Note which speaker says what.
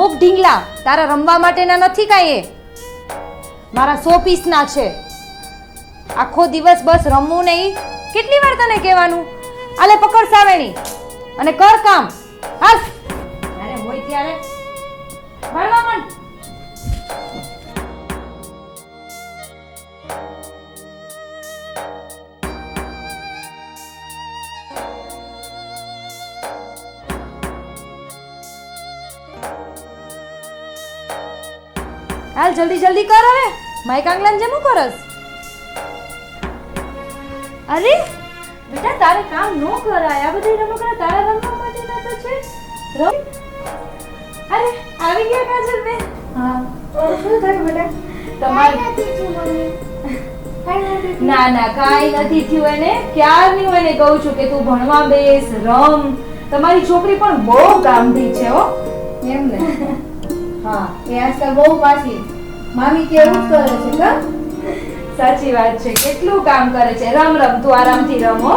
Speaker 1: મૂક ઢીંગલા, તારા રમવા માટેના નથી કાંઈ એ. મારા 100 પીસના છે. આખો દિવસ બસ રમવું નહીં. કેટલી વાર તને કહેવાનું? આલે પકડ સાવેણી અને કર કામ. હાલ જ્યારે હોય ત્યારે ભણવા માંડ. હાલ જલ્દી જલ્દી કર હવે. માઈક આંગલાન જેમ કરસ? અરે બેટા તારે કામ નો કરાય. આ બધી રમકડા તારા રમવા માટેના તો છે. રમ. અરે આવી ગયા કાજલ બેન. હા શું થયું બેટા? તમારે ના ના કાઈ નથી થયું એને. ક્યારની હું એને કહું છું કે તું ભણવા બેસ, રમ. તમારી છોકરી પણ બહુ કામથી છે હો.
Speaker 2: એમ ને? હા એ આજકાલ બહુ પાછી મામી કેવું જ કરે છે કા?
Speaker 1: સાચી વાત છે. કેટલું કામ કરે છે. રમ રમ તું આરામથી રમ હો.